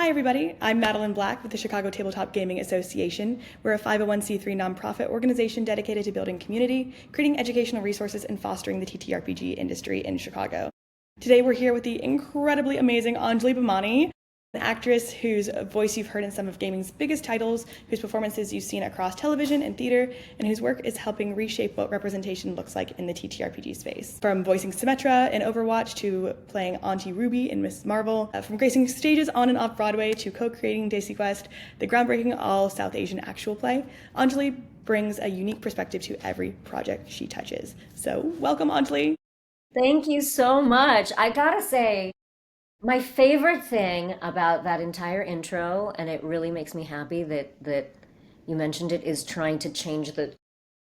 Hi, everybody. I'm Madeline Black with the Chicago Tabletop Gaming Association. We're a 501c3 nonprofit organization dedicated to building community, creating educational resources, and fostering the TTRPG industry in Chicago. Today, we're here with the incredibly amazing Anjali Bhimani, an actress whose voice you've heard in some of gaming's biggest titles, whose performances you've seen across television and theater, and whose work is helping reshape what representation looks like in the TTRPG space. From voicing Symmetra in Overwatch to playing Auntie Ruby in Miss Marvel, from gracing stages on and off Broadway to co-creating DesiQuest, the groundbreaking all-South Asian actual play, Anjali brings a unique perspective to every project she touches. So welcome, Anjali. Thank you so much. I gotta say, my favorite thing about that entire intro, and it really makes me happy that you mentioned it, is trying to change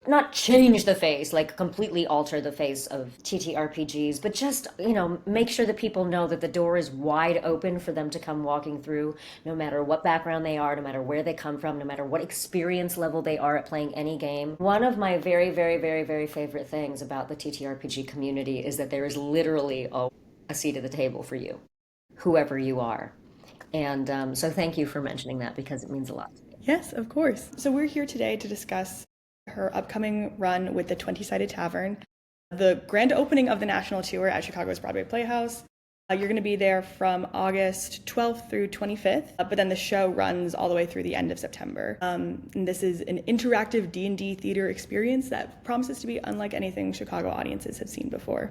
not change the face, like completely alter the face of TTRPGs, but just, make sure that people know that the door is wide open for them to come walking through, no matter what background they are, no matter where they come from, no matter what experience level they are at playing any game. One of my very, very, very, very favorite things about the TTRPG community is that there is literally a seat at the table for you, whoever you are. And so thank you for mentioning that because it means a lot to me. Yes, of course. So we're here today to discuss her upcoming run with the Twenty-Sided Tavern, the grand opening of the national tour at Chicago's Broadway Playhouse. You're going to be there from August 12th through 25th, but then the show runs all the way through the end of September. And this is an interactive D&D theater experience that promises to be unlike anything Chicago audiences have seen before.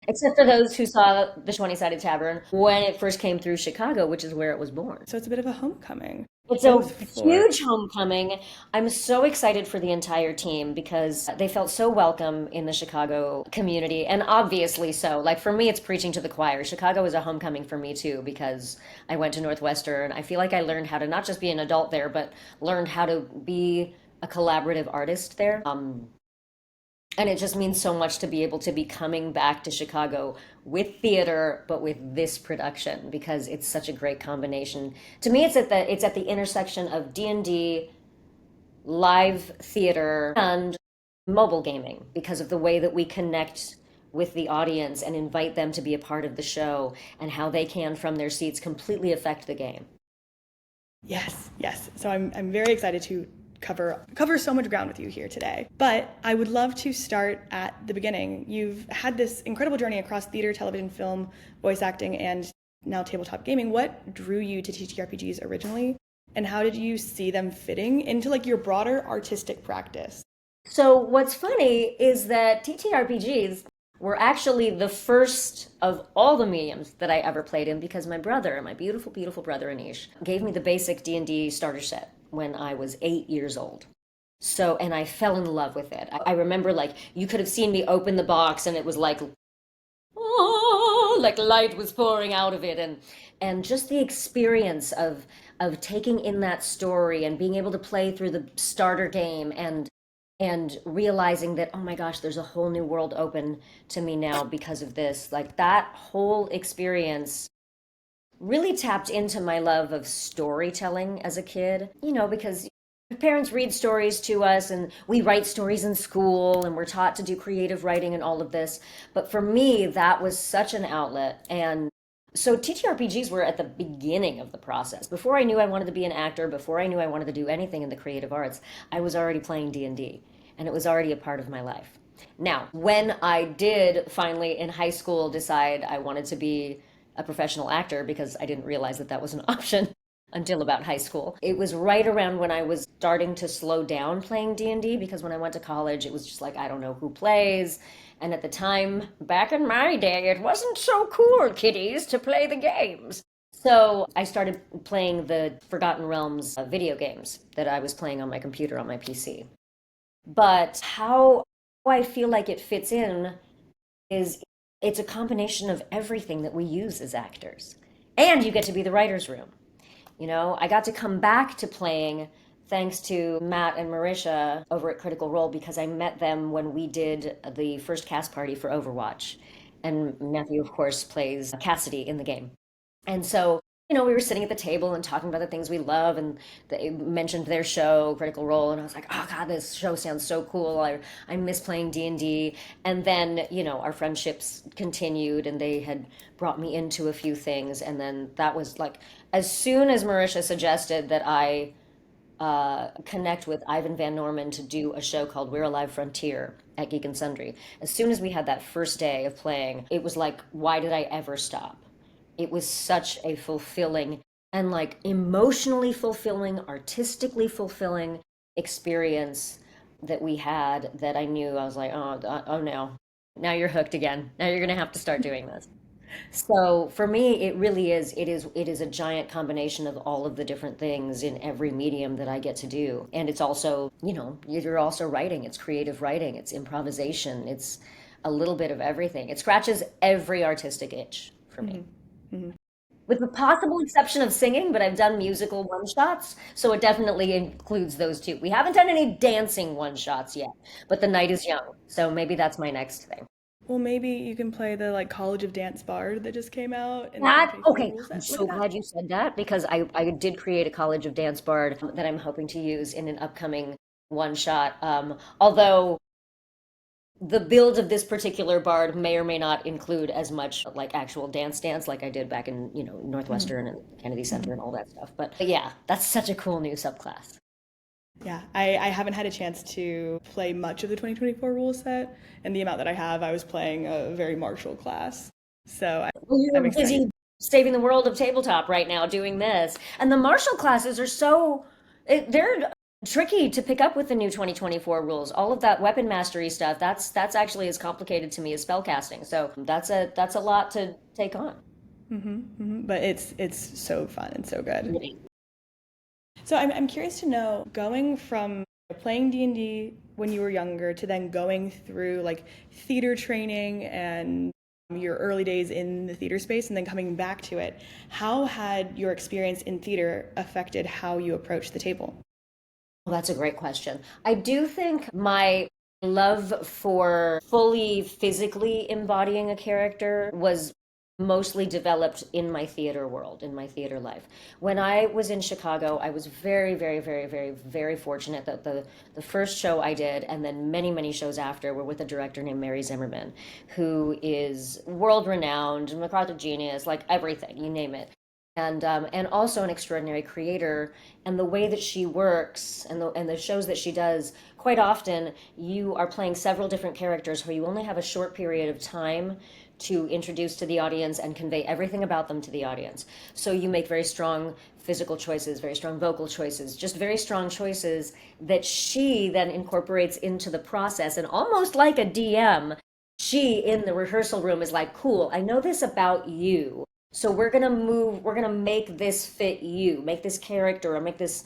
Except for those who saw the 20-Sided Tavern when it first came through Chicago, which is where it was born. So it's a bit of a homecoming. It's a Both for huge homecoming. I'm so excited for the entire team because they felt so welcome in the Chicago community, and obviously so. Like for me, it's preaching to the choir. Chicago is a homecoming for me too because I went to Northwestern. I feel like I learned how to not just be an adult there, but learned how to be a collaborative artist there. And it just means so much to be able to be coming back to Chicago with theater, but with this production because it's such a great combination. To me, it's at the intersection of D&D, live theater, and mobile gaming because of the way that we connect with the audience and invite them to be a part of the show and how they can, from their seats, completely affect the game. Yes, yes. So I'm very excited to cover so much ground with you here today. But I would love to start at the beginning. You've had this incredible journey across theater, television, film, voice acting, and now tabletop gaming. What drew you to TTRPGs originally? And how did you see them fitting into like your broader artistic practice? So what's funny is that TTRPGs were actually the first of all the mediums that I ever played in because my brother, my beautiful, beautiful brother Anish, gave me the basic D&D starter set when I was 8 years old. So, and I fell in love with it. I remember like you could have seen me open the box and it was like, oh, like light was pouring out of it, and just the experience of taking in that story and being able to play through the starter game and realizing that, oh my gosh, there's a whole new world open to me now because of this. Like that whole experience really tapped into my love of storytelling as a kid, because parents read stories to us and we write stories in school and we're taught to do creative writing and all of this. But for me, that was such an outlet. And so TTRPGs were at the beginning of the process. Before I knew I wanted to be an actor, before I knew I wanted to do anything in the creative arts, I was already playing D&D and it was already a part of my life. Now, when I did finally in high school decide I wanted to be a professional actor because I didn't realize that that was an option until about high school. It was right around when I was starting to slow down playing D&D because when I went to college it was just like I don't know who plays, and at the time back in my day it wasn't so cool, kiddies, to play the games. So I started playing the Forgotten Realms video games that I was playing on my computer on my PC. But how I feel like it fits in is it's a combination of everything that we use as actors. And you get to be the writer's room. I got to come back to playing thanks to Matt and Marisha over at Critical Role because I met them when we did the first cast party for Overwatch. And Matthew, of course, plays Cassidy in the game. And so we were sitting at the table and talking about the things we love, and they mentioned their show, Critical Role, and I was like, oh God, this show sounds so cool. I miss playing D&D. And then, our friendships continued, and they had brought me into a few things. And then that was like, as soon as Marisha suggested that I connect with Ivan Van Norman to do a show called We're a Live Frontier at Geek and Sundry, as soon as we had that first day of playing, it was like, why did I ever stop? It was such a fulfilling and like emotionally fulfilling, artistically fulfilling experience that we had, that I knew I was like, oh no, now you're hooked again. Now you're gonna have to start doing this. So for me, it really is, it is a giant combination of all of the different things in every medium that I get to do. And it's also, you're also writing, it's creative writing, it's improvisation, it's a little bit of everything. It scratches every artistic itch for me. With the possible exception of singing, but I've done musical one shots, so it definitely includes those two. We haven't done any dancing one shots yet, but the night is young, so maybe that's my next thing. Well, maybe you can play the like College of Dance Bard that just came out in the That 2024 okay, rule I'm set. Look so at that. glad you said that, because I did create a College of Dance Bard that I'm hoping to use in an upcoming one shot. Although the build of this particular bard may or may not include as much like actual dance like I did back in, Northwestern and Kennedy Center and all that stuff. But yeah, that's such a cool new subclass. Yeah, I haven't had a chance to play much of the 2024 rule set, and the amount that I have, I was playing a very martial class. So Well, I'm you're excited. busy saving the world of tabletop right now doing this. And the martial classes are they're tricky to pick up with the new 2024 rules. All of that weapon mastery stuff, that's actually as complicated to me as spellcasting. So that's a lot to take on. But it's so fun and so good. So I'm curious to know, going from playing D&D when you were younger to then going through like theater training and your early days in the theater space and then coming back to it, how had your experience in theater affected how you approach the table? Well, that's a great question. I do think my love for fully physically embodying a character was mostly developed in my theater world, in my theater life. When I was in Chicago, I was very, very, very, very, very fortunate that the first show I did, and then many, many shows after, were with a director named Mary Zimmerman, who is world renowned, MacArthur genius, like everything, you name it. And also an extraordinary creator. And the way that she works, and the shows that she does, quite often you are playing several different characters where you only have a short period of time to introduce to the audience and convey everything about them to the audience. So you make very strong physical choices, very strong vocal choices, just very strong choices that she then incorporates into the process. And almost like a DM, she in the rehearsal room is like, cool, I know this about you. So we're gonna make this fit you, make this character, or make this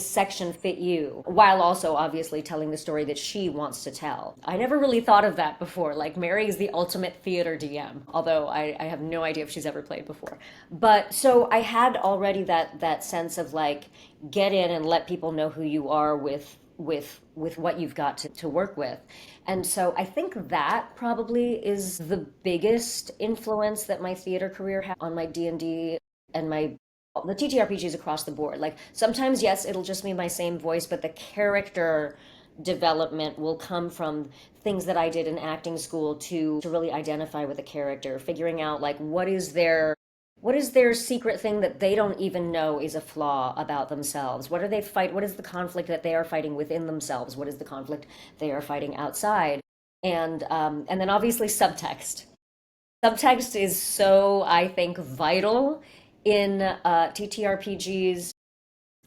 section fit you, while also obviously telling the story that she wants to tell. I never really thought of that before. Like, Mary is the ultimate theater DM, although I have no idea if she's ever played before. But so I had already that sense of like, get in and let people know who you are with what you've got to work with. And so I think that probably is the biggest influence that my theater career had on my D&D and my the TTRPGs across the board. Like, sometimes, yes, it'll just be my same voice, but the character development will come from things that I did in acting school to really identify with a character, figuring out like what is their secret thing that they don't even know is a flaw about themselves? What is the conflict that they are fighting within themselves? What is the conflict they are fighting outside? And then obviously subtext. Subtext is so, I think, vital in TTRPGs,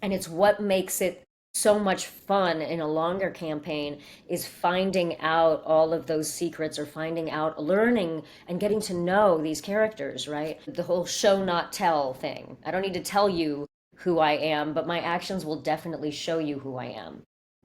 and it's what makes it so much fun in a longer campaign, is finding out all of those secrets, or finding out, learning and getting to know these characters, right? The whole show not tell thing. I don't need to tell you who I am, but my actions will definitely show you who I am.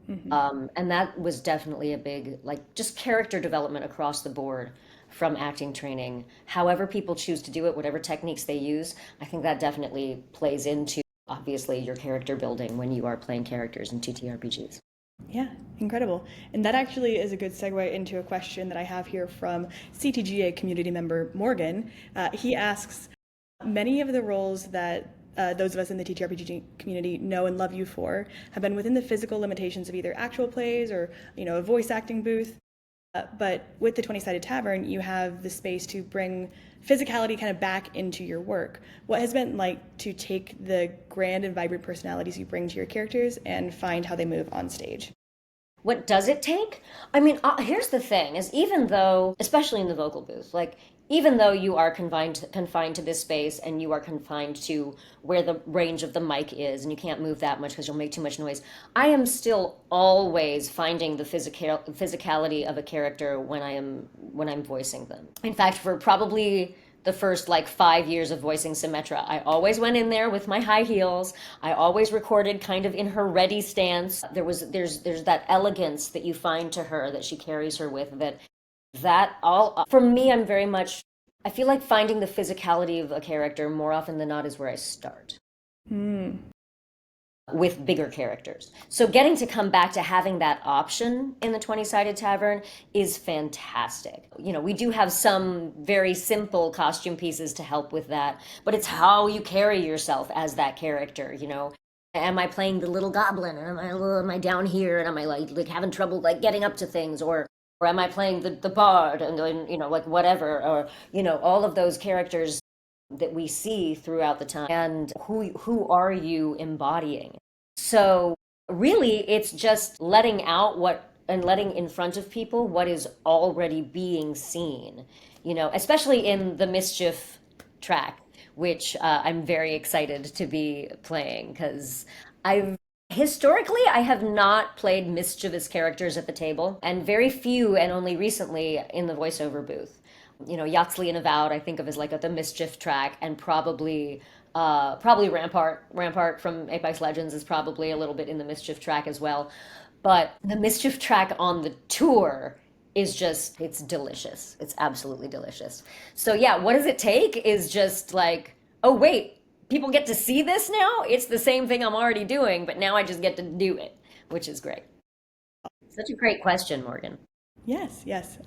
And that was definitely a big, like, just character development across the board from acting training. However people choose to do it, whatever techniques they use, I think that definitely plays into, obviously, your character building when you are playing characters in TTRPGs. Yeah, incredible. And that actually is a good segue into a question that I have here from CTGA community member Morgan. He asks, Many of the roles that those of us in the TTRPG community know and love you for have been within the physical limitations of either actual plays or, a voice acting booth. But with the 20-Sided Tavern, you have the space to bring physicality kind of back into your work. What has been like to take the grand and vibrant personalities you bring to your characters and find how they move on stage? What does it take? I mean, here's the thing: is even though, especially in the vocal booth, like even though you are confined to this space and you are confined to where the range of the mic is, and you can't move that much because you'll make too much noise, I am still always finding the physicality of a character when I'm voicing them. In fact, for probably the first like 5 years of voicing Symmetra, I always went in there with my high heels. I always recorded kind of in her ready stance. There's that elegance that you find to her that she carries her with, that all for me, I'm very much, I feel like finding the physicality of a character more often than not is where I start. With bigger characters. So getting to come back to having that option in the 20-Sided Tavern is fantastic. We do have some very simple costume pieces to help with that, but it's how you carry yourself as that character. Am I playing the little goblin, and am I down here, and am I like having trouble like getting up to things, or am I playing the bard, and like whatever, or all of those characters that we see throughout the time, and who are you embodying? So really, it's just letting out letting in front of people what is already being seen, especially in the Mischief track, which I'm very excited to be playing, because historically, I have not played mischievous characters at the table, and very few, and only recently in the voiceover booth. Yahtzee and Avowed I think of as like the Mischief track, and probably Rampart from Apex Legends is probably a little bit in the Mischief track as well. But the Mischief track on the tour is just, it's delicious. It's absolutely delicious. So yeah, what does it take is just like, oh wait, people get to see this now? It's the same thing I'm already doing, but now I just get to do it, which is great. Such a great question, Morgan. Yes, yes.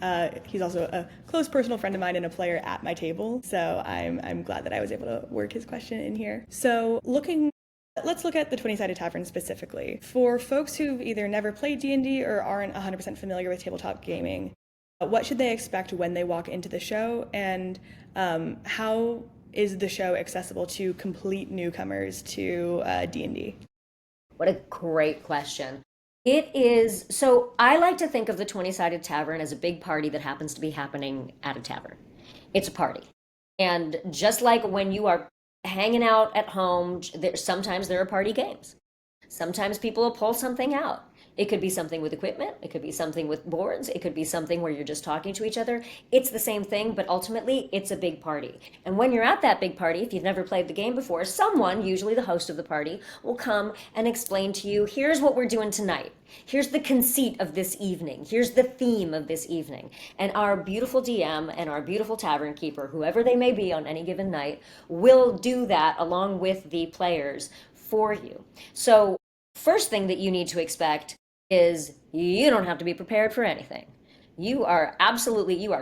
He's also a close personal friend of mine and a player at my table, so I'm glad that I was able to work his question in here. So let's look at the 20-Sided Tavern specifically. For folks who've either never played D&D or aren't 100% familiar with tabletop gaming, what should they expect when they walk into the show, and how is the show accessible to complete newcomers to D&D? What a great question. It is, so I like to think of the 20-Sided Tavern as a big party that happens to be happening at a tavern. It's a party. And just like when you are hanging out at home, sometimes there are party games. Sometimes people will pull something out. It could be something with equipment. It could be something with boards. It could be something where you're just talking to each other. It's the same thing, but ultimately it's a big party. And when you're at that big party, if you've never played the game before, someone, usually the host of the party, will come and explain to you, here's what we're doing tonight. Here's the conceit of this evening. Here's the theme of this evening. And our beautiful DM and our beautiful tavern keeper, whoever they may be on any given night, will do that along with the players for you. So first thing that you need to expect is you don't have to be prepared for anything. You are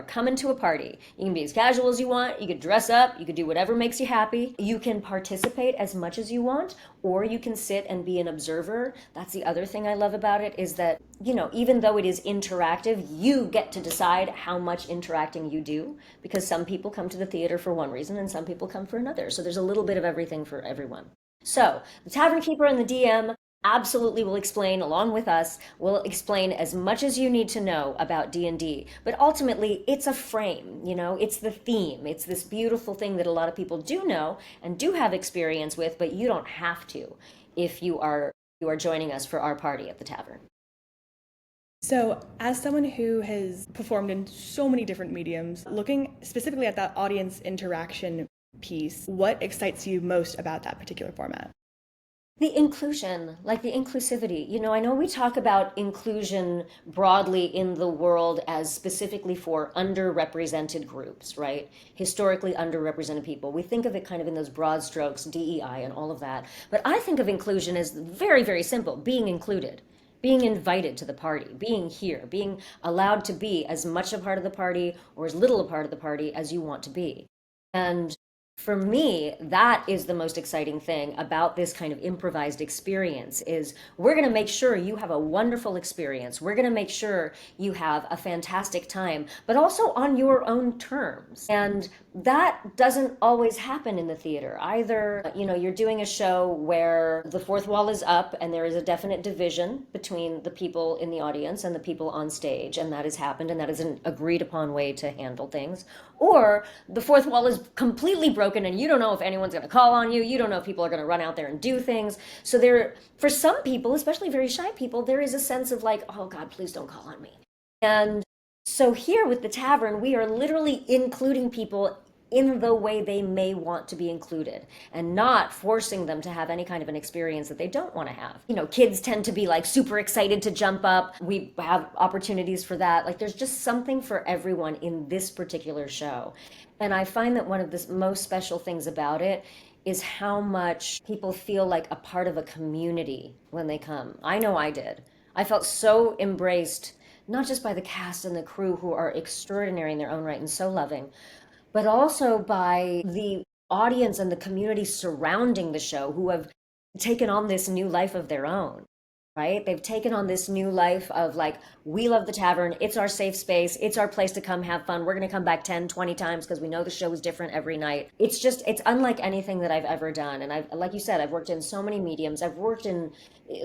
coming to a party. You can be as casual as you want. You could dress up. You could do whatever makes you happy. You can participate as much as you want, or you can sit and be an observer. That's the other thing I love about it, is that, even though it is interactive, you get to decide how much interacting you do, because some people come to the theater for one reason and some people come for another. So there's a little bit of everything for everyone. So the tavern keeper and the DM absolutely will explain, along with us, will explain as much as you need to know about D&D. But ultimately, it's a frame, it's the theme. It's this beautiful thing that a lot of people do know and do have experience with, but you don't have to if you are joining us for our party at the tavern. So, as someone who has performed in so many different mediums, looking specifically at that audience interaction piece, what excites you most about that particular format? The inclusion, like the inclusivity. I know we talk about inclusion broadly in the world as specifically for underrepresented groups, right? Historically underrepresented people. We think of it kind of in those broad strokes, DEI and all of that. But I think of inclusion as very, very simple: being included, being invited to the party, being here, being allowed to be as much a part of the party or as little a part of the party as you want to be. And For me, that is the most exciting thing about this kind of improvised experience is we're going to make sure you have a wonderful experience. We're going to make sure you have a fantastic time, but also on your own terms. And that doesn't always happen in the theater. Either, you're doing a show where the fourth wall is up and there is a definite division between the people in the audience and the people on stage, and that has happened, and that is an agreed upon way to handle things. Or the fourth wall is completely broken and you don't know if anyone's going to call on you. You don't know if people are going to run out there and do things. So for some people, especially very shy people, there is a sense of like, oh God, please don't call on me. And so here with the tavern, we are literally including people in the way they may want to be included and not forcing them to have any kind of an experience that they don't want to have. Kids tend to be like super excited to jump up. We have opportunities for that. Like there's just something for everyone in this particular show. And I find that one of the most special things about it is how much people feel like a part of a community when they come. I know I did. I felt so embraced, not just by the cast and the crew who are extraordinary in their own right and so loving, but also by the audience and the community surrounding the show who have taken on this new life of their own, right? They've taken on this new life of like, we love the tavern. It's our safe space. It's our place to come have fun. We're going to come back 10, 20 times because we know the show is different every night. It's unlike anything that I've ever done. And like you said, I've worked in so many mediums. I've worked in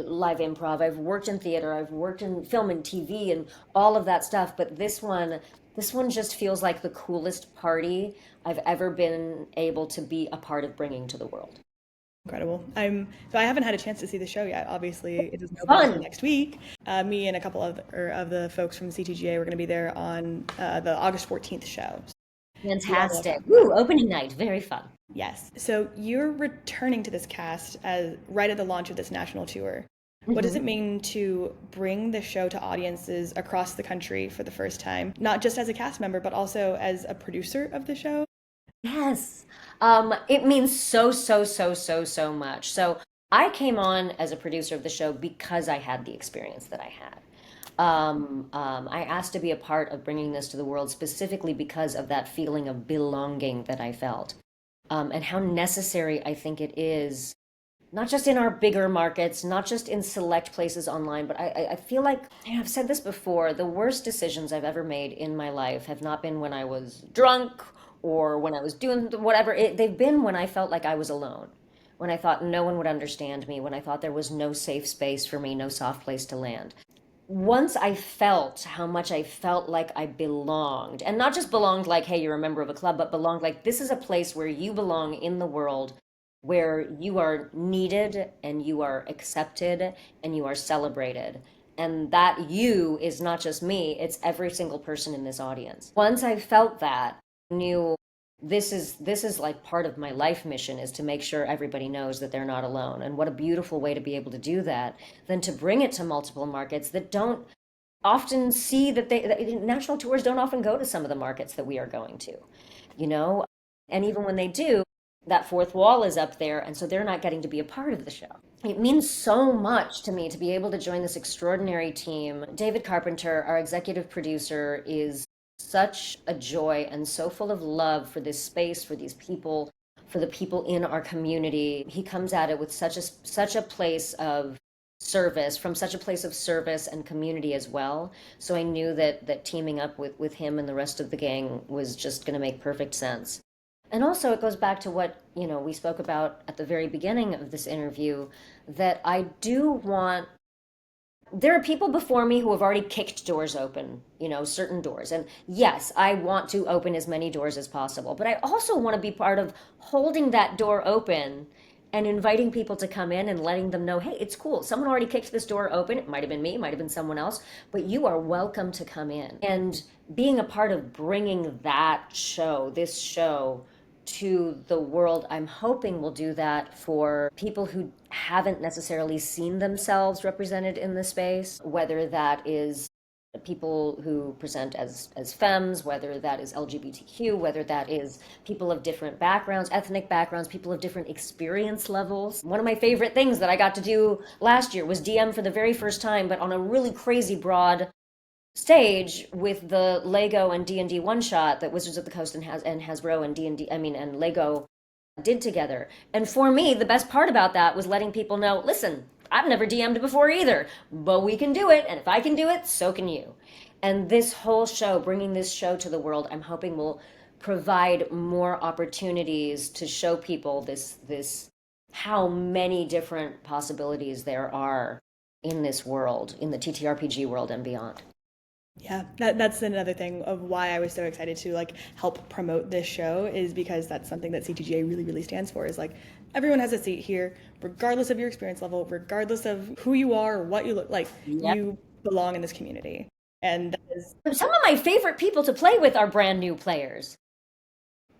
live improv. I've worked in theater. I've worked in film and TV and all of that stuff. But this one just feels like the coolest party I've ever been able to be a part of bringing to the world. Incredible. So I haven't had a chance to see the show yet. Obviously, it doesn't open until next week. Me and a couple of the folks from the CTGA were going to be there on the August 14th show. Fantastic. Woo, opening night. Very fun. Yes. So you're returning to this cast right at the launch of this national tour. What does it mean to bring the show to audiences across the country for the first time, not just as a cast member, but also as a producer of the show? Yes. It means so, so, so, so, so much. So I came on as a producer of the show because I had the experience that I had. I asked to be a part of bringing this to the world specifically because of that feeling of belonging that I felt, and how necessary I think it is, not just in our bigger markets, not just in select places online, but I feel like, I've said this before, the worst decisions I've ever made in my life have not been when I was drunk or when I was doing whatever. They've been when I felt like I was alone, when I thought no one would understand me, when I thought there was no safe space for me, no soft place to land. Once I felt how much I felt like I belonged, and not just belonged like, hey, you're a member of a club, but belonged like this is a place where you belong in the world, where you are needed and you are accepted and you are celebrated. And that you is not just me, it's every single person in this audience. Once I felt that, I knew this is like part of my life mission, is to make sure everybody knows that they're not alone. And what a beautiful way to be able to do that than to bring it to multiple markets that don't often see that national tours don't often go to some of the markets that we are going to, and even when they do, that fourth wall is up there, and so they're not getting to be a part of the show. It means so much to me to be able to join this extraordinary team. David Carpenter, our executive producer, is such a joy and so full of love for this space, for these people, for the people in our community. He comes at it with such a place of service, from such a place of service and community as well. So I knew that teaming up with him and the rest of the gang was just going to make perfect sense. And also it goes back to what, we spoke about at the very beginning of this interview, that I do want, there are people before me who have already kicked doors open, certain doors. And yes, I want to open as many doors as possible, but I also want to be part of holding that door open and inviting people to come in and letting them know, hey, it's cool. Someone already kicked this door open. It might have been me, it might have been someone else, but you are welcome to come in. And being a part of bringing this show to the world, I'm hoping will do that for people who haven't necessarily seen themselves represented in the space, whether that is people who present as femmes, whether that is LGBTQ, whether that is people of different backgrounds, ethnic backgrounds, people of different experience levels. One of my favorite things that I got to do last year was DM for the very first time, but on a really crazy broad stage with the Lego and D&D one shot that Wizards of the Coast and Hasbro and D&D, and Lego did together. And for me, the best part about that was letting people know, listen, I've never DM'd before either, but we can do it. And if I can do it, so can you. And this whole show, bringing this show to the world, I'm hoping will provide more opportunities to show people this how many different possibilities there are in this world, in the TTRPG world and beyond. Yeah, that's another thing of why I was so excited to like help promote this show, is because that's something that CTGA really, really stands for, is like everyone has a seat here, regardless of your experience level, regardless of who you are or what you look like. Yep. You belong in this community. And that is Some of my favorite people to play with are brand new players.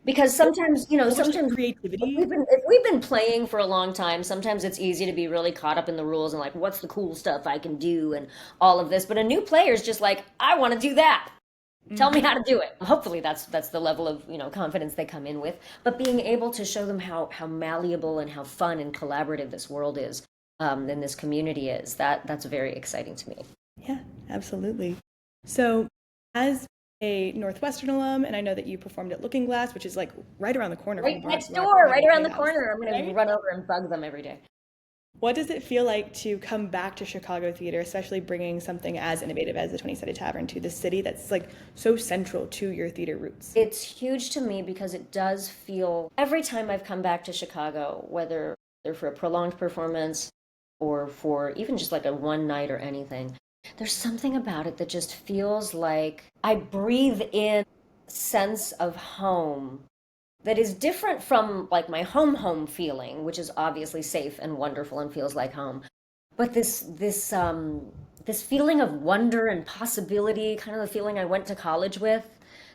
Because sometimes, sometimes creativity. if we've been playing for a long time, sometimes it's easy to be really caught up in the rules and like, what's the cool stuff I can do and all of this. But a new player is just like, I want to do that. Tell me how to do it. Hopefully that's the level of, confidence they come in with. But being able to show them how malleable and how fun and collaborative this world is, and this community is, that's very exciting to me. Yeah, absolutely. So as a Northwestern alum, and I know that you performed at Looking Glass, which is like right around the corner. Right next door, right around the corner. I'm going to run over and bug them every day. What does it feel like to come back to Chicago theater, especially bringing something as innovative as the 20-Sided Tavern to the city that's like so central to your theater roots? It's huge to me because it does feel, every time I've come back to Chicago, whether they're for a prolonged performance or for even just like a one night or anything, there's something about it that just feels like I breathe in a sense of home that is different from like my home feeling, which is obviously safe and wonderful and feels like home. But this feeling of wonder and possibility, kind of the feeling I went to college with,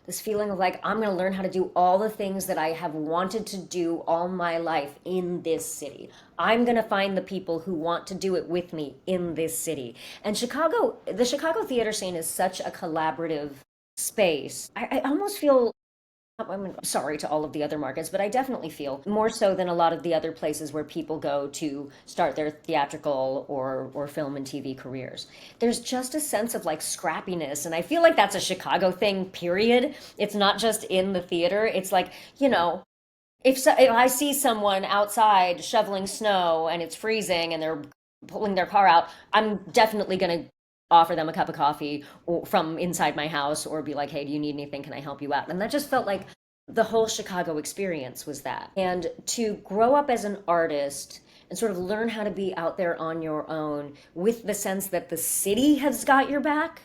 this feeling of like, I'm going to learn how to do all the things that I have wanted to do all my life in this city. I'm going to find the people who want to do it with me in this city. And the Chicago theater scene is such a collaborative space. I almost feel, I'm sorry to all of the other markets, but I definitely feel more so than a lot of the other places where people go to start their theatrical or film and TV careers. There's just a sense of like scrappiness, and I feel like that's a Chicago thing, period. It's not just in the theater. It's like, if I see someone outside shoveling snow and it's freezing and they're pulling their car out, I'm definitely going to offer them a cup of coffee from inside my house or be like, hey, do you need anything? Can I help you out? And that just felt like the whole Chicago experience was that. And to grow up as an artist and sort of learn how to be out there on your own with the sense that the city has got your back,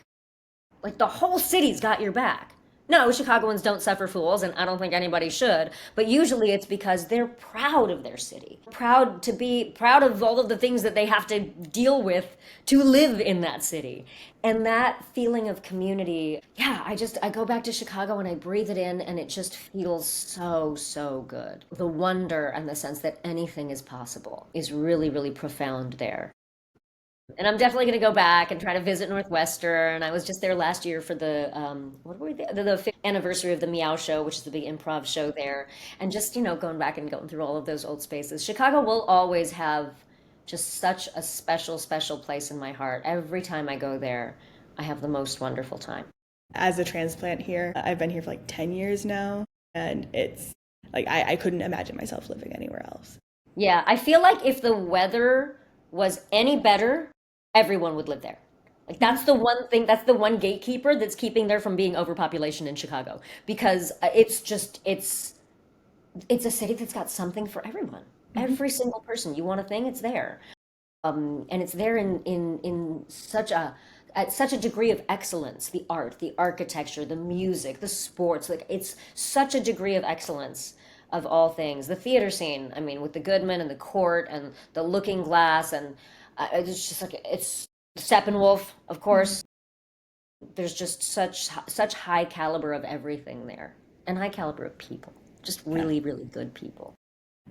like the whole city's got your back. No, Chicagoans don't suffer fools, and I don't think anybody should, but usually it's because they're proud of their city, proud of all of the things that they have to deal with to live in that city. And that feeling of community, yeah, I go back to Chicago and I breathe it in, and it just feels so, so good. The wonder and the sense that anything is possible is really, really profound there. And I'm definitely going to go back and try to visit Northwestern. I was just there last year for the the fifth anniversary of the Meow Show, which is the big improv show there, and just going back and going through all of those old spaces. Chicago will always have just such a special place in my heart. Every time I go there, I have the most wonderful time. As a transplant here, I've been here for like 10 years now, and it's like I couldn't imagine myself living anywhere else. Yeah, I feel like if the weather was any better, everyone would live there. Like that's the one thing, that's the one gatekeeper that's keeping there from being overpopulation in Chicago, because it's a city that's got something for everyone. Every single person, you want a thing, it's there. And it's there in such a at such a degree of excellence, the art, the architecture, the music, the sports, like it's such a degree of excellence of all things. The theater scene, I mean, with the Goodman and the Court and the Looking Glass, and it's just like, it's Steppenwolf, of course. There's just such high caliber of everything there, and high caliber of people, just really, really good people.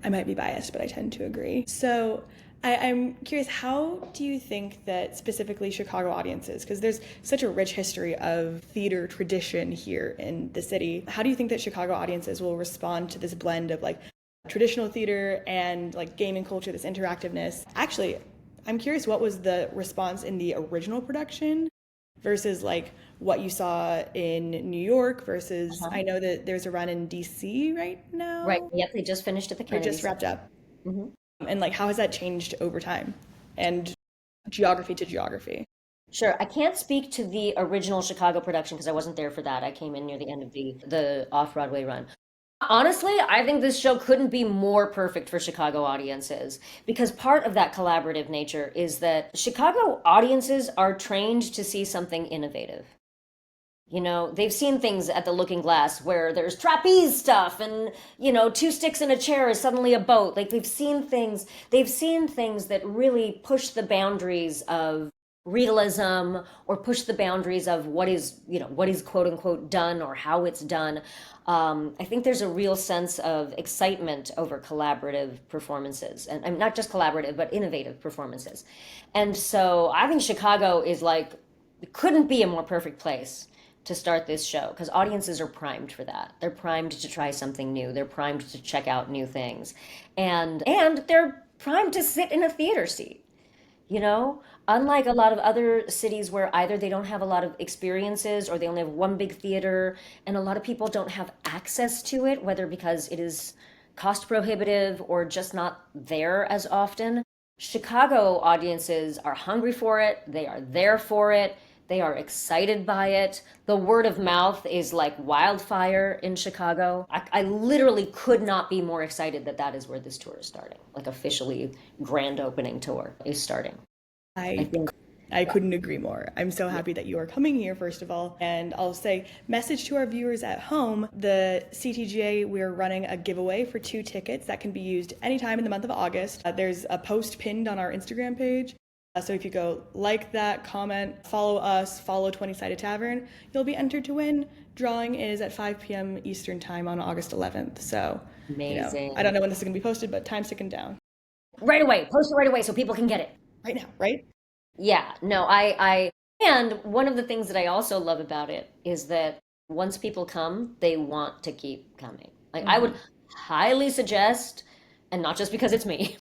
I might be biased, but I tend to agree. So I'm curious, how do you think that specifically Chicago audiences, because there's such a rich history of theater tradition here in the city, how do you think that Chicago audiences will respond to this blend of like traditional theater and like gaming culture, this interactiveness? Actually, I'm curious, what was the response in the original production? versus like what you saw in New York versus Uh-huh. I know that there's a run in DC right Right. now Yep. They just finished at the or Kennedy just Center. wrapped up. Hmm. And like how has that changed over time and geography to geography? Sure. I can't speak to the original Chicago production because I wasn't there for that. I came in near the end of the off-Broadway run. Honestly, I think this show couldn't be more perfect for Chicago audiences because part of that collaborative nature is that Chicago audiences are trained to see something innovative. You know, they've seen things at the Looking Glass where there's trapeze stuff and, you know, two sticks in a chair is suddenly a boat. Like they've seen things that really push the boundaries of realism or push the boundaries of what is, you know, what is quote unquote done or how it's done. I think there's a real sense of excitement over collaborative performances and not just collaborative, but innovative performances. And so I think Chicago is like, it couldn't be a more perfect place to start this show because audiences are primed for that. They're primed to try something new. They're primed to check out new things. And they're primed to sit in a theater seat. You know, unlike a lot of other cities where either they don't have a lot of experiences or they only have one big theater and a lot of people don't have access to it, whether because it is cost prohibitive or just not there as often. Chicago audiences are hungry for it, they are there for it, they are excited by it. The word of mouth is like wildfire in Chicago. I literally could not be more excited that that is where this tour is starting. Like officially grand opening tour is starting. I I think, I yeah, couldn't agree more. I'm so yeah. happy that you are coming here, first of all. And I'll say, message to our viewers at home the CTGA, we're running a giveaway for 2 tickets that can be used anytime in the month of August. There's a post pinned on our Instagram page. So if you go like that, comment, follow us, follow 20-Sided Tavern, you'll be entered to win. Drawing is at 5 p.m. Eastern Time on August 11th. So, I Amazing. don't know when this is going to be posted, but time's ticking down. Right away, post it right away so people can get it. Right now, right? Yeah, no, and one of the things that I also love about it is that once people come, they want to keep coming. Like, I would Mm-hmm. highly suggest, and not just because it's me,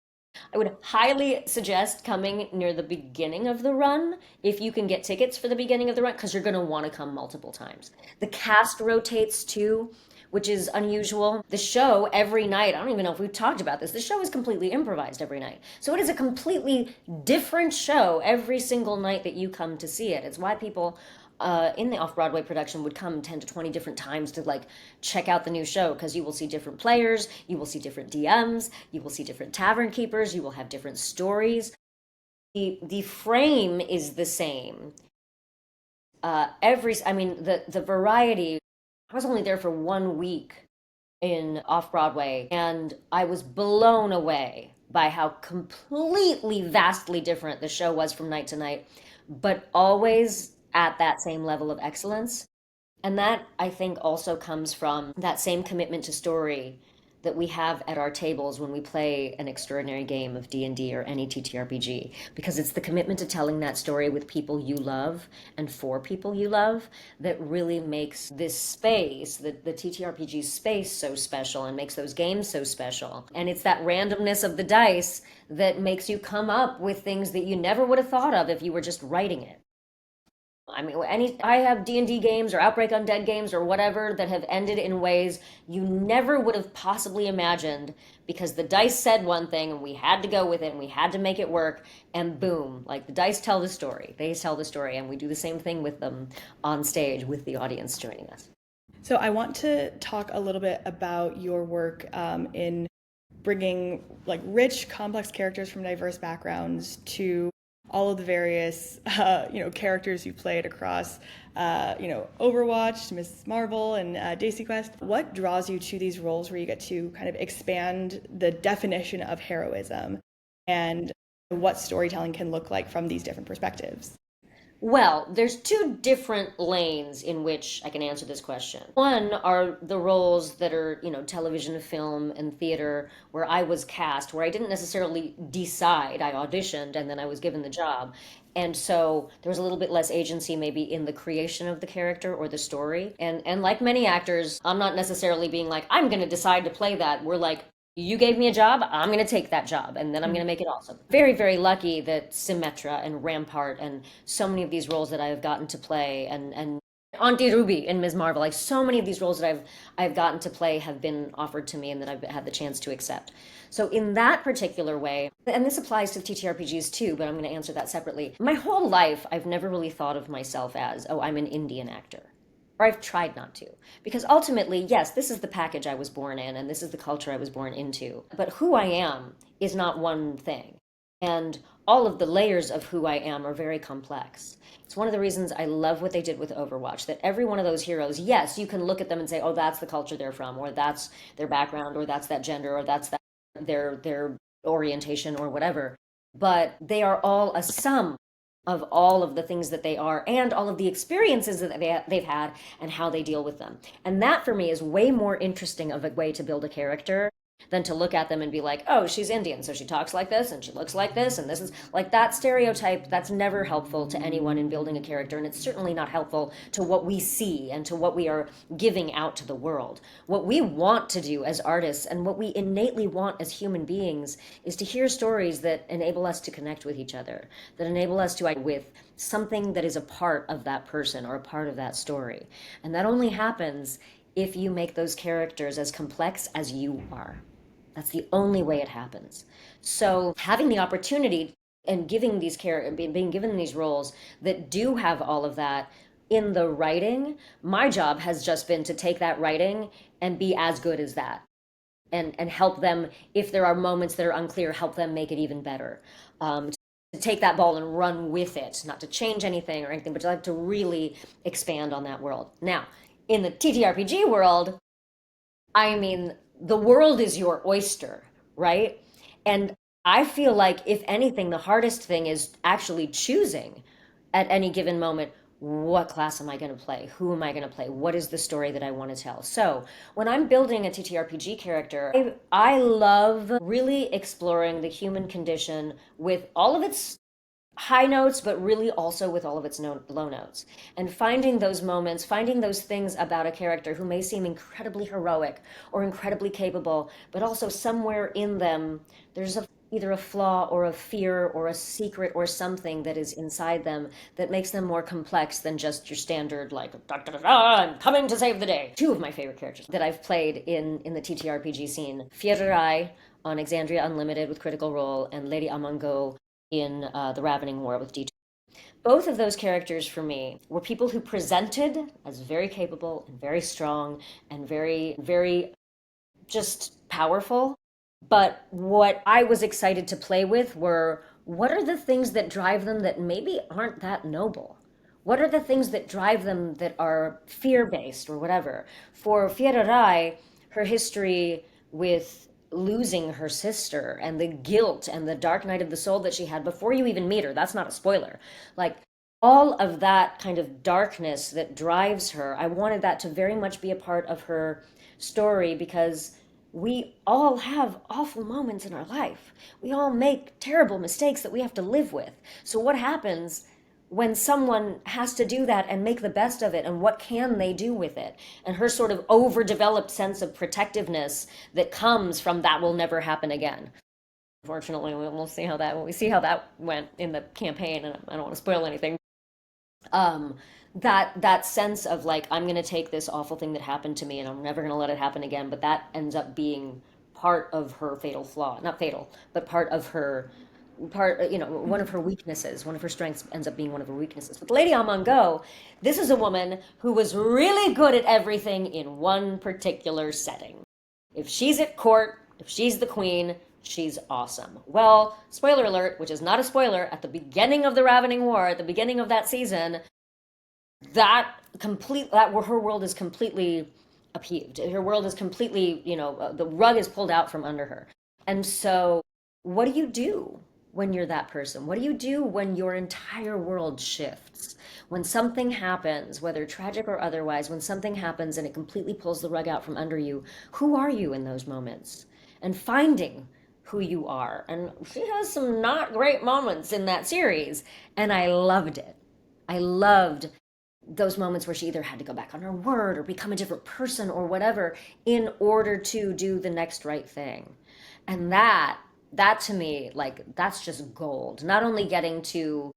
I would highly suggest coming near the beginning of the run if you can get tickets for the beginning of the run, because you're going to want to come multiple times. The cast rotates too, which is unusual. The show every night, I don't even know if we've talked about this, the show is completely improvised every night. So it is a completely different show every single night that you come to see it. It's why people in the off-Broadway production would come 10 to 20 different times to like check out the new show because you will see different players, you will see different DMs, you will see different tavern keepers, you will have different stories. The frame is the same. I mean, the variety. I was only there for 1 week in off-Broadway, and I was blown away by how completely, vastly different the show was from night to night, but always at that same level of excellence. And that, I think, also comes from that same commitment to story that we have at our tables when we play an extraordinary game of D&D or any TTRPG, because it's the commitment to telling that story with people you love and for people you love that really makes this space, the TTRPG space, so special and makes those games so special. And it's that randomness of the dice that makes you come up with things that you never would have thought of if you were just writing it. I mean, I have D&D games or Outbreak Undead games or whatever that have ended in ways you never would have possibly imagined because the dice said one thing and we had to go with it and we had to make it work and boom, like the dice tell the story. They tell the story and we do the same thing with them on stage with the audience joining us. So I want to talk a little bit about your work in bringing like rich, complex characters from diverse backgrounds to all of the various characters you played across Overwatch, Miss Marvel, and DesiQuest. What draws you to these roles where you get to kind of expand the definition of heroism and what storytelling can look like from these different perspectives? Well, there's two different lanes in which I can answer this question. One are the roles that are, you know, television, film, and theater, where I was cast, where I didn't necessarily decide. I auditioned and then I was given the job. And so there was a little bit less agency maybe in the creation of the character or the story. And like many actors, I'm not necessarily being like, I'm going to decide to play that. We're like, You gave me a job, I'm going to take that job, and then I'm going to make it awesome. Very, very lucky that Symmetra and Rampart and so many of these roles that I have gotten to play, and Auntie Ruby in Ms. Marvel, like so many of these roles that I've gotten to play have been offered to me and that I've had the chance to accept. So in that particular way, and this applies to TTRPGs too, but I'm going to answer that separately. My whole life, I've never really thought of myself as, oh, I'm an Indian actor. Or I've tried not to. Because ultimately, yes, this is the package I was born in and this is the culture I was born into. But who I am is not one thing. And all of the layers of who I am are very complex. It's one of the reasons I love what they did with Overwatch, that every one of those heroes, yes, you can look at them and say, oh, that's the culture they're from, or that's their background, or that's that gender, or that's that their orientation, or whatever. But they are all a sum of all of the things that they are and all of the experiences that they've had and how they deal with them. And that for me is way more interesting of a way to build a character than to look at them and be like, oh, she's Indian, so she talks like this and she looks like this and this is like that stereotype. That's never helpful to anyone in building a character, and it's certainly not helpful to what we see and to what we are giving out to the world. What we want to do as artists and what we innately want as human beings is to hear stories that enable us to connect with each other, that enable us to with something that is a part of that person or a part of that story. And that only happens if you make those characters as complex as you are. That's the only way it happens. So having the opportunity and giving these being given these roles that do have all of that in the writing, my job has just been to take that writing and be as good as that. And help them, if there are moments that are unclear, help them make it even better. To take that ball and run with it, not to change anything or anything, but to like to really expand on that world. Now, in the TTRPG world, I mean, the world is your oyster, right? And I feel like, if anything, the hardest thing is actually choosing at any given moment, what class am I going to play? Who am I going to play? What is the story that I want to tell? So when I'm building a TTRPG character, I love really exploring the human condition with all of its high notes, but really also with all of its low notes. And finding those moments, finding those things about a character who may seem incredibly heroic or incredibly capable, but also somewhere in them, there's either a flaw or a fear or a secret or something that is inside them that makes them more complex than just your standard, like, da, da, da, da, I'm coming to save the day. Two of my favorite characters that I've played in the TTRPG scene, Fiererai on Exandria Unlimited with Critical Role, and Lady Amango in The Ravening War with D2. Both of those characters for me were people who presented as very capable and very strong and very, very just powerful. But what I was excited to play with were, what are the things that drive them that maybe aren't that noble? What are the things that drive them that are fear-based or whatever? For Fiererai, her history with losing her sister and the guilt and the dark night of the soul that she had before you even meet her, that's not a spoiler. Like, all of that kind of darkness that drives her, I wanted that to very much be a part of her story, because we all have awful moments in our life. We all make terrible mistakes that we have to live with. So what happens when someone has to do that and make the best of it, and what can they do with it? And her sort of overdeveloped sense of protectiveness that comes from that will never happen again. Unfortunately, we'll see how that, when we see how that went in the campaign, and I don't want to spoil anything. That sense of like, I'm going to take this awful thing that happened to me and I'm never going to let it happen again, but that ends up being part of her fatal flaw, not fatal, but part of her one of her weaknesses. One of her strengths ends up being one of her weaknesses. With Lady Amango, this is a woman who was really good at everything in one particular setting. If she's at court, if she's the queen, she's awesome. Well, spoiler alert, which is not a spoiler, at the beginning of the Ravening War, at the beginning of that season, her world is completely upheaved. Her world is completely, the rug is pulled out from under her. And so, what do you do when you're that person? What do you do when your entire world shifts? When something happens, whether tragic or otherwise, when something happens and it completely pulls the rug out from under you, who are you in those moments? And finding who you are. And she has some not great moments in that series, and I loved it. I loved those moments where she either had to go back on her word or become a different person or whatever in order to do the next right thing. And that to me, like, that's just gold. Not only getting to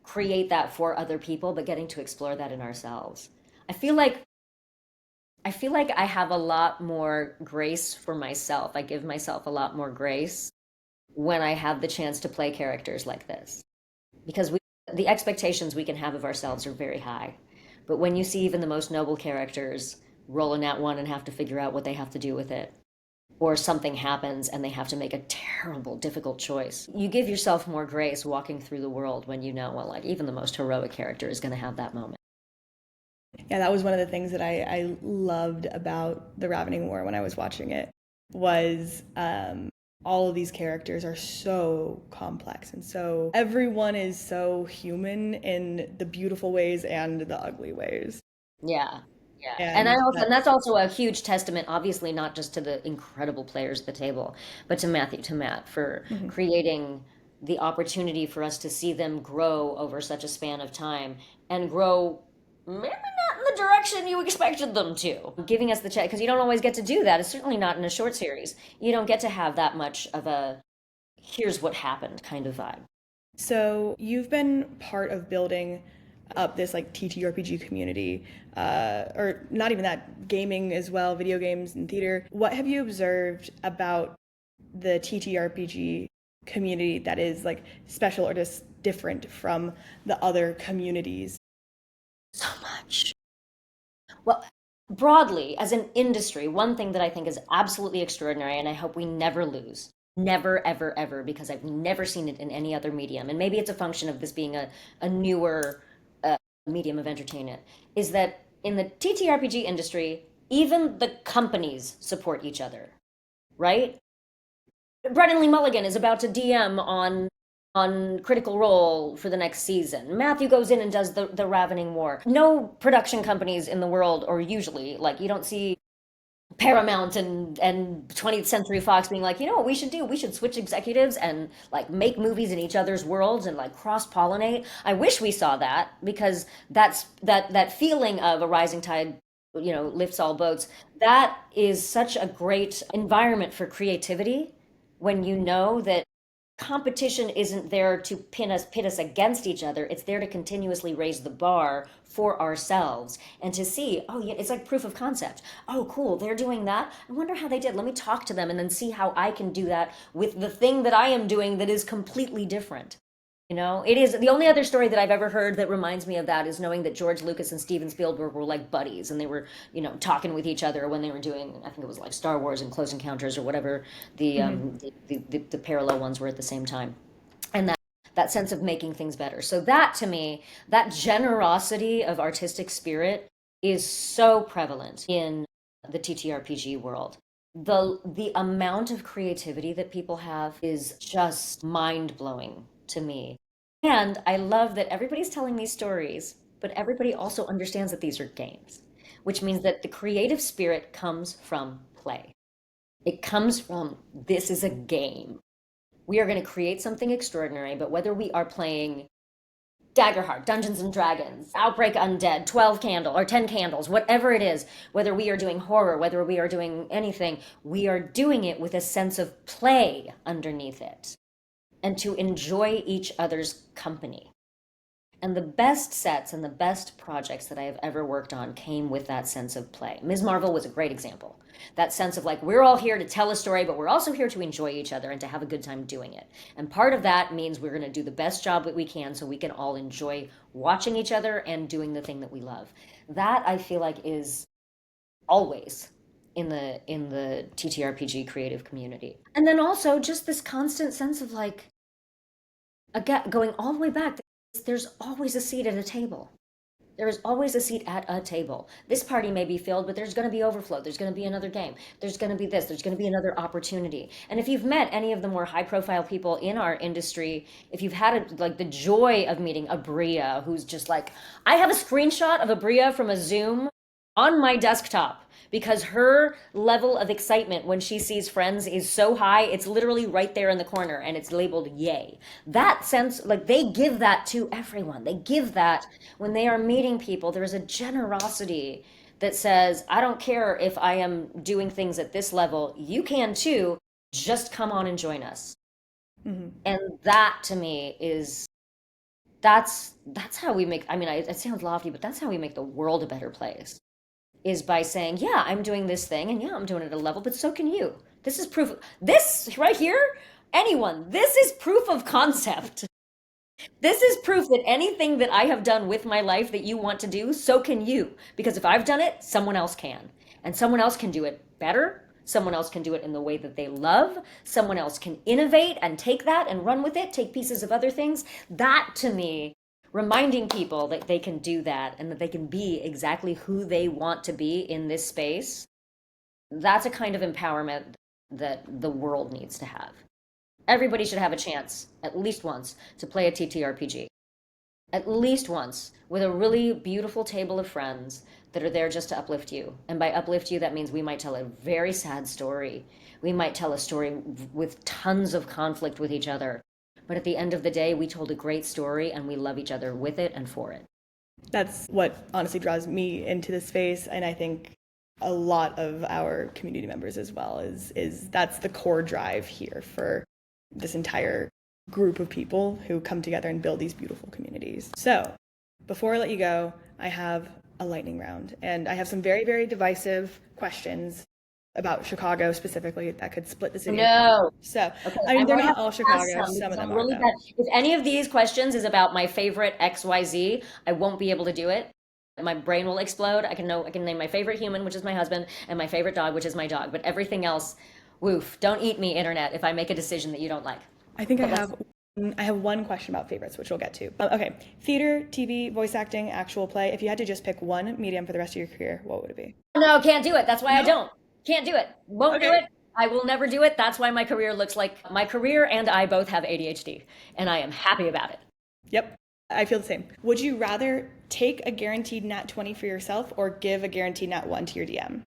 create that for other people, but getting to explore that in ourselves. I feel like I have a lot more grace for myself. I give myself a lot more grace when I have the chance to play characters like this. Because the expectations we can have of ourselves are very high. But when you see even the most noble characters rolling out one and have to figure out what they have to do with it, or something happens and they have to make a terrible, difficult choice, you give yourself more grace walking through the world when you know, well, like, even the most heroic character is going to have that moment. Yeah, that was one of the things that I loved about the Ravening War when I was watching it, was all of these characters are so complex, and so everyone is so human in the beautiful ways and the ugly ways. Yeah. Yeah. And And that's also a huge testament, obviously, not just to the incredible players at the table, but to Matt, for creating the opportunity for us to see them grow over such a span of time and grow maybe not in the direction you expected them to. Giving us the chance, because you don't always get to do that. It's certainly not in a short series. You don't get to have that much of a here's what happened kind of vibe. So you've been part of building up this like TTRPG community, or not even that, gaming as well, video games and theater. What have you observed about the TTRPG community that is like special or just different from the other communities? So much. Well, broadly, as an industry, one thing that I think is absolutely extraordinary, and I hope we never lose, never, ever, ever, because I've never seen it in any other medium, and maybe it's a function of this being a newer medium of entertainment, is that in the TTRPG industry, even the companies support each other, right? Brennan Lee Mulligan is about to DM on Critical Role for the next season. Matthew goes in and does the Ravening War. No production companies in the world, or usually, like, you don't see Paramount and 20th Century Fox being like, you know what we should do? We should switch executives and like make movies in each other's worlds and like cross-pollinate. I wish we saw that, because that feeling of a rising tide, lifts all boats. That is such a great environment for creativity, when you know that competition isn't there to pit us against each other. It's there to continuously raise the bar for ourselves and to see, oh yeah, it's like proof of concept. Oh cool, they're doing that. I wonder how they did. Let me talk to them and then see how I can do that with the thing that I am doing that is completely different. It is the only other story that I've ever heard that reminds me of that is knowing that George Lucas and Steven Spielberg were like buddies, and they were, talking with each other when they were doing, I think it was like Star Wars and Close Encounters or whatever the parallel ones were at the same time. And that sense of making things better. So that, to me, that generosity of artistic spirit is so prevalent in the TTRPG world. The amount of creativity that people have is just mind-blowing to me. And I love that everybody's telling these stories, but everybody also understands that these are games, which means that the creative spirit comes from play. It comes from, this is a game. We are going to create something extraordinary, but whether we are playing Daggerheart, Dungeons and Dragons, Outbreak Undead, 12 Candle, or 10 Candles, whatever it is, whether we are doing horror, whether we are doing anything, we are doing it with a sense of play underneath it, and to enjoy each other's company. And the best sets and the best projects that I have ever worked on came with that sense of play. Ms. Marvel was a great example. That sense of like, we're all here to tell a story, but we're also here to enjoy each other and to have a good time doing it. And part of that means we're going to do the best job that we can so we can all enjoy watching each other and doing the thing that we love. That, I feel like, is always in the TTRPG creative community. And then also just this constant sense of like, again, going all the way back, there's always a seat at a table. There is always a seat at a table. This party may be filled, but there's going to be overflow. There's going to be another game. There's going to be this. There's going to be another opportunity. And if you've met any of the more high-profile people in our industry, if you've had like the joy of meeting Abria, who's just like, I have a screenshot of Abria from a Zoom on my desktop because her level of excitement when she sees friends is so high, it's literally right there in the corner and it's labeled yay. That sense, like they give that to everyone. They give that when they are meeting people. There's a generosity that says, I don't care if I am doing things at this level, you can too. Just come on and join us. And that to me is that's how we make, I mean, it sounds lofty, but that's how we make the world a better place, is by saying, yeah, I'm doing this thing and yeah, I'm doing it at a level, but so can you. This is proof. This right here, anyone, this is proof of concept. This is proof that anything that I have done with my life that you want to do, so can you. Because if I've done it, someone else can. And someone else can do it better. Someone else can do it in the way that they love. Someone else can innovate and take that and run with it, take pieces of other things. That to me, reminding people that they can do that and that they can be exactly who they want to be in this space, that's a kind of empowerment that the world needs to have. Everybody should have a chance, at least once, to play a TTRPG. At least once, with a really beautiful table of friends that are there just to uplift you. And by uplift you, that means we might tell a very sad story. We might tell a story with tons of conflict with each other. But at the end of the day, we told a great story and we love each other with it and for it. That's what honestly draws me into this space, and I think a lot of our community members as well, is that's the core drive here for this entire group of people who come together and build these beautiful communities. So before I let you go, I have a lightning round, and I have some very, very divisive questions about Chicago specifically that could split the city. No. So, Okay, I mean, they're not all pass Chicago, some of them are, really though. bad. If any of these questions is about my favorite XYZ, I won't be able to do it. My brain will explode. I can name my favorite human, which is my husband, and my favorite dog, which is my dog. But everything else, woof, don't eat me, internet, if I make a decision that you don't like. I think I have one question about favorites, which we'll get to. Okay, theater, TV, voice acting, actual play. If you had to just pick one medium for the rest of your career, what would it be? No, can't do it. That's why I don't. Can't do it. Won't do Okay. it. I will never do it. That's why my career looks like my career and I both have ADHD, and I am happy about it. Yep, I feel the same. Would you rather take a guaranteed nat 20 for yourself or give a guaranteed nat 1 to your DM?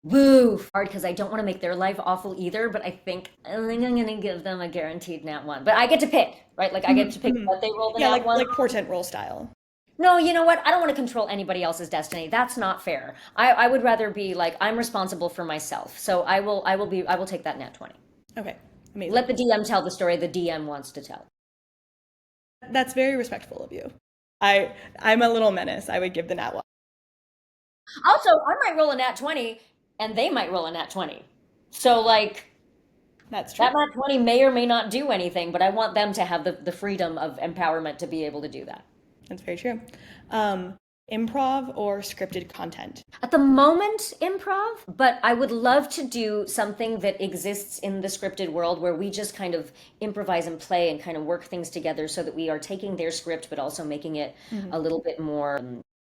Woo! Hard because I don't want to make their life awful either, but I think I'm going to give them a guaranteed nat 1. But I get to pick, right? Like I get to pick what they roll the Yeah, nat 1. like portent roll style. No, you know what? I don't want to control anybody else's destiny. That's not fair. I would rather be like I'm responsible for myself. So I will take that nat 20. Okay, amazing. Let the DM tell the story the DM wants to tell. That's very respectful of you. I'm a little menace. I would give the nat 1. Also, I might roll a nat 20 and they might roll a nat 20. So like That's true. that nat 20 may or may not do anything, but I want them to have the freedom of empowerment to be able to do that. That's very true. Improv or scripted content? At the moment, improv, but I would love to do something that exists in the scripted world where we just kind of improvise and play and kind of work things together so that we are taking their script but also making it a little bit more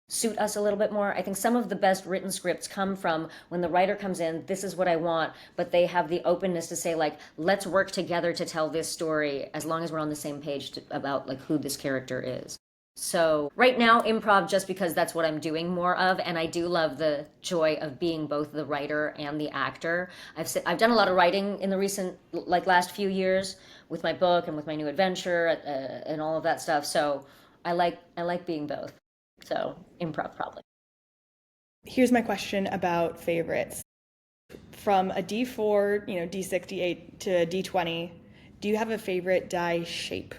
suit us a little bit more. I think some of the best written scripts come from when the writer comes in, this is what I want, but they have the openness to say like, let's work together to tell this story as long as we're on the same page about like who this character is. So right now, improv, just because that's what I'm doing more of, and I do love the joy of being both the writer and the actor. I've done a lot of writing in the recent, like last few years, with my book and with my new adventure and all of that stuff. So I like being both. So improv probably. Here's my question about favorites. From a D4, D6, D8 to D20, do you have a favorite die shape?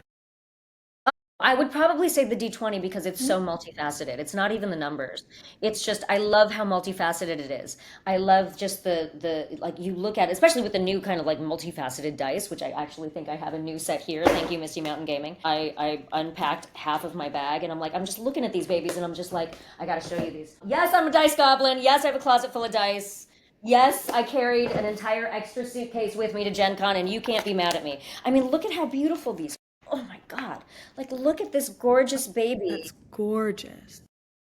I would probably say the D20 because it's so multifaceted. It's not even the numbers. It's just I love how multifaceted it is. I love just the like you look at it, especially with the new kind of like multifaceted dice, which I actually think I have a new set here. Thank you, Misty Mountain Gaming. I unpacked half of my bag and I'm just looking at these babies and I'm just like, I gotta show you these. Yes, I'm a dice goblin. Yes, I have a closet full of dice. Yes, I carried an entire extra suitcase with me to Gen Con and you can't be mad at me. I mean, look at how beautiful these. Oh my God. Like, look at this gorgeous baby. That's gorgeous.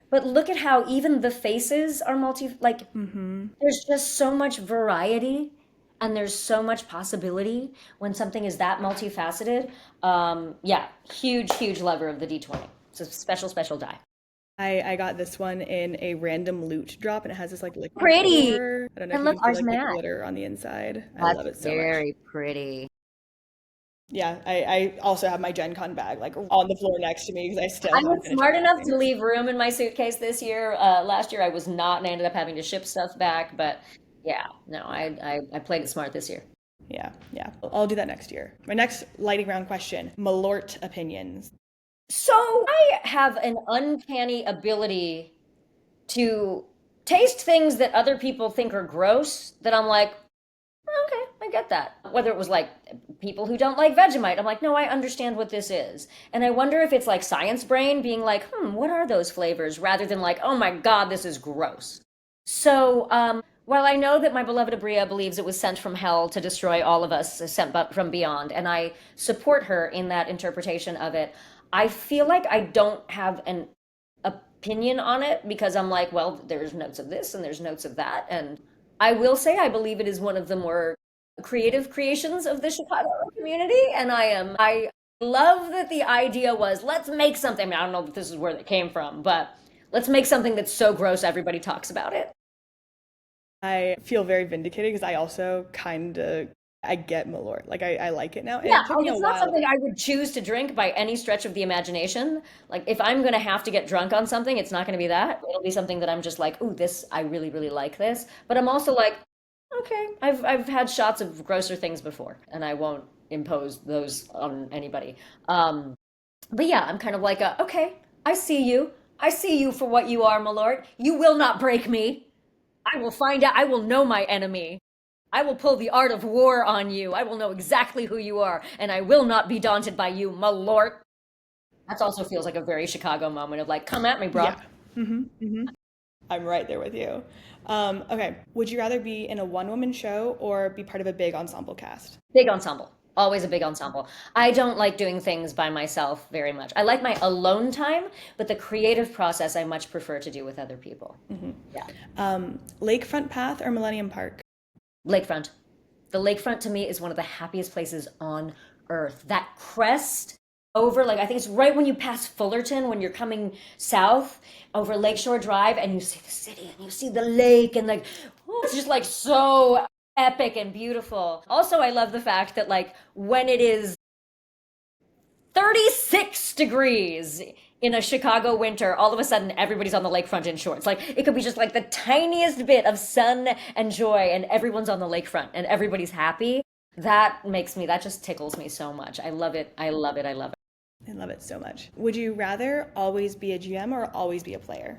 But look at how even the faces are there's just so much variety and there's so much possibility when something is that multifaceted. Yeah, huge, huge lover of the D20. It's a special, special die. I got this one in a random loot drop, and it has this like liquid Pretty. core. I don't know And if you look, can feel ours like the match. glitter on the inside. I That's love it so much. very pretty. Yeah, I also have my Gen Con bag like on the floor next to me because I still I haven't was finished smart enough to unpacking. leave room in my suitcase this year. Last year I was not, and I ended up having to ship stuff back. But yeah, no, I played it smart this year. Yeah, yeah. I'll do that next year. My next lightning round question: Malort opinions. So I have an uncanny ability to taste things that other people think are gross that I'm like, okay, I get that. Whether it was like people who don't like Vegemite, I'm like, no, I understand what this is. And I wonder if it's like science brain being like, what are those flavors? Rather than like, oh my God, this is gross. So, while I know that my beloved Abria believes it was sent from hell to destroy all of us, sent from beyond, and I support her in that interpretation of it, I feel like I don't have an opinion on it because I'm like, well, there's notes of this and there's notes of that. And I will say I believe it is one of the more creative creations of the Chicago community. And I love that the idea was let's make something. I mean, I don't know if this is where it came from, but let's make something that's so gross everybody talks about it. I feel very vindicated because I also kind of I get Malort. Like I like it now, and Yeah, it took like me a it's not while. something I would choose to drink by any stretch of the imagination. Like if I'm gonna have to get drunk on something, it's not gonna be that. It'll be something that I'm just like, ooh, this I really, really like this. But I'm also like, okay, I've had shots of grosser things before, and I won't impose those on anybody. Um, but yeah, I'm kind of like, okay, I see you. I see you for what you are, my lord. You will not break me. I will find out. I will know my enemy. I will pull the art of war on you. I will know exactly who you are, and I will not be daunted by you, my lord. That also feels like a very Chicago moment of like, come at me, bro. Yeah, I'm right there with you. Okay, would you rather be in a one-woman show or be part of a big ensemble cast? Big ensemble. Always a big ensemble. I don't like doing things by myself very much. I like my alone time, but the creative process I much prefer to do with other people. Yeah. Lakefront Path or Millennium Park? Lakefront. The lakefront to me is one of the happiest places on earth. That crest over, like, I think it's right when you pass Fullerton, when you're coming south over Lakeshore Drive, and you see the city and you see the lake, and like, oh, it's just like so epic and beautiful. Also, I love the fact that, like, when it is 36 degrees in a Chicago winter, all of a sudden everybody's on the lakefront in shorts. Like it could be just like the tiniest bit of sun and joy, and everyone's on the lakefront and everybody's happy. That just tickles me so much. I love it. I love it. I love it. I love it so much. Would you rather always be a GM or always be a player?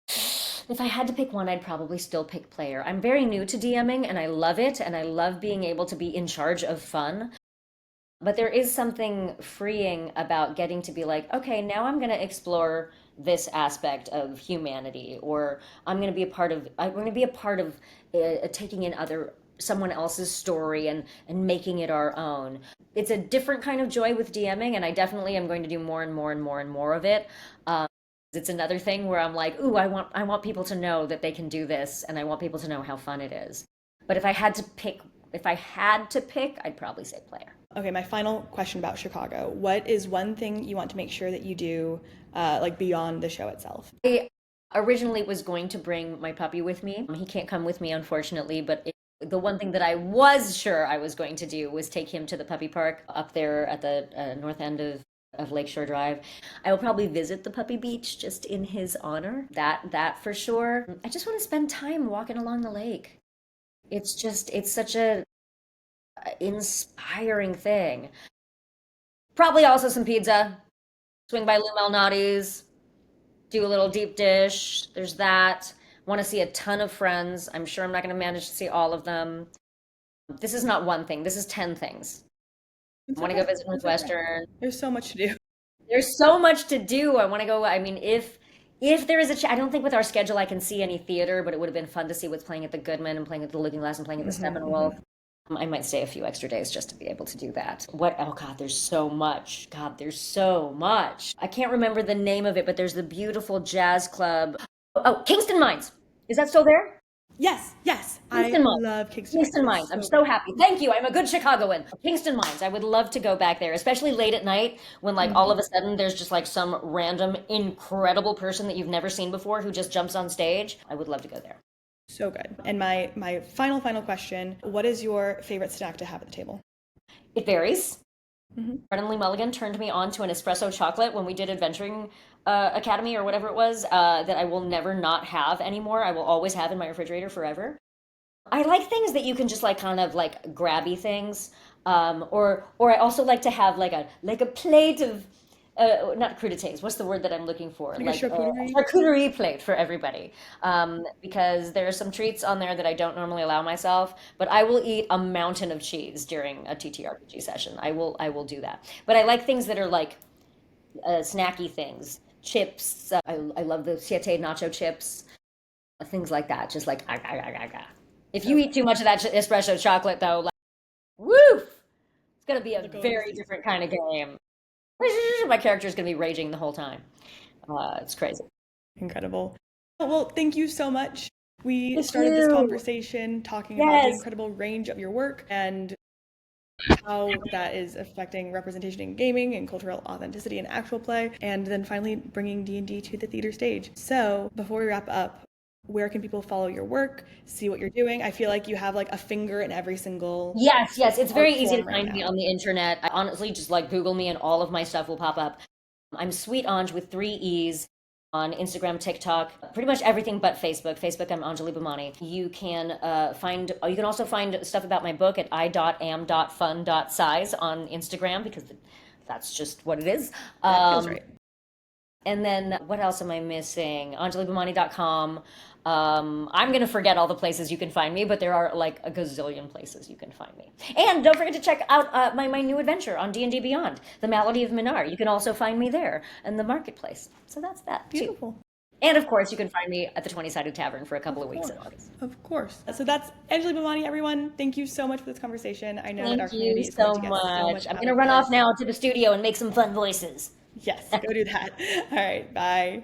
If I had to pick one, I'd probably still pick player. I'm very new to DMing and I love it, and I love being able to be in charge of fun. But there is something freeing about getting to be like, okay, now I'm going to explore this aspect of humanity, or I'm going to be a part of taking in someone else's story and making it our own. It's a different kind of joy with DMing, and I definitely am going to do more and more and more and more of it. It's another thing where I'm like, ooh, I want people to know that they can do this, and I want people to know how fun it is. But if I had to pick, I'd probably say player. Okay, my final question about Chicago. What is one thing you want to make sure that you do, like beyond the show itself? I originally was going to bring my puppy with me. He can't come with me, unfortunately, but the one thing that I was sure I was going to do was take him to the puppy park up there at the north end of Lakeshore Drive. I will probably visit the puppy beach just in his honor. That for sure. I just want to spend time walking along the lake. It's such a inspiring thing. Probably also some pizza. Swing by Lou Malnati's, do a little deep dish. There's that. Want to see a ton of friends. I'm sure I'm not going to manage to see all of them. This is not one thing. This is 10 things. It's I want to go okay. visit It's okay. Northwestern. There's so much to do. There's so much to do. I want to go. I mean, if there is I don't think with our schedule I can see any theater, but it would have been fun to see what's playing at the Goodman and playing at the Looking Glass and playing at the Steppenwolf. I might stay a few extra days just to be able to do that. What? Oh God, there's so much. God, there's so much. I can't remember the name of it, but there's the beautiful jazz club. Oh, Kingston Mines. Is that still there? Yes, yes. Kingston I Mines. love Kingston Kingston Mines. Mines. I'm so happy. Thank you. I'm a good Chicagoan. Kingston Mines. I would love to go back there, especially late at night when like all of a sudden there's just like some random incredible person that you've never seen before who just jumps on stage. I would love to go there. So good. And my final question, what is your favorite snack to have at the table? It varies. Brennan Lee Mulligan turned me on to an espresso chocolate when we did Adventuring Academy or whatever it was that I will never not have anymore. I will always have in my refrigerator forever. I like things that you can just like kind of like grabby things, or I also like to have like a plate of not crudités. What's the word that I'm looking for? Like a charcuterie? Charcuterie plate for everybody, because there are some treats on there that I don't normally allow myself. But I will eat a mountain of cheese during a TTRPG session. I will do that. But I like things that are like snacky things, chips. I love the Siete nacho chips, things like that. Just like ah, ah, ah, ah, ah. If you eat too much of that espresso chocolate, though, like, woof, it's gonna be a very different kind of game. My character is gonna be raging the whole time. It's crazy. Incredible. Well, thank you so much. We Thank started this you. conversation talking about the Yes. incredible range of your work and how that is affecting representation in gaming and cultural authenticity in actual play, and then finally bringing D&D to the theater stage. So before we wrap up, where can people follow your work, see what you're doing? I feel like you have like a finger in every single Yes. It's very art easy to form right find me now. on the internet. I honestly just like Google me and all of my stuff will pop up. I'm Sweet Anj with 3 E's on Instagram, TikTok, pretty much everything but Facebook. Facebook, I'm Anjali Bhimani. You can also find stuff about my book at i.am.fun.size on Instagram because that's just what it is. That feels right. And then what else am I missing? AnjaliBhimani.com. I'm going to forget all the places you can find me, but there are like a gazillion places you can find me. And don't forget to check out my new adventure on D&D Beyond, The Malady of Minar. You can also find me there in the marketplace. So that's that too. Beautiful. And of course, you can find me at the 20-Sided Tavern for a couple of weeks in August. Of course. So that's Anjali Bhimani, everyone. Thank you so much for this conversation. I know that our Thank community you is going so to get so much much. I'm out going to of run this. off now to the studio and make some fun voices. Yes, go do that. All right, bye.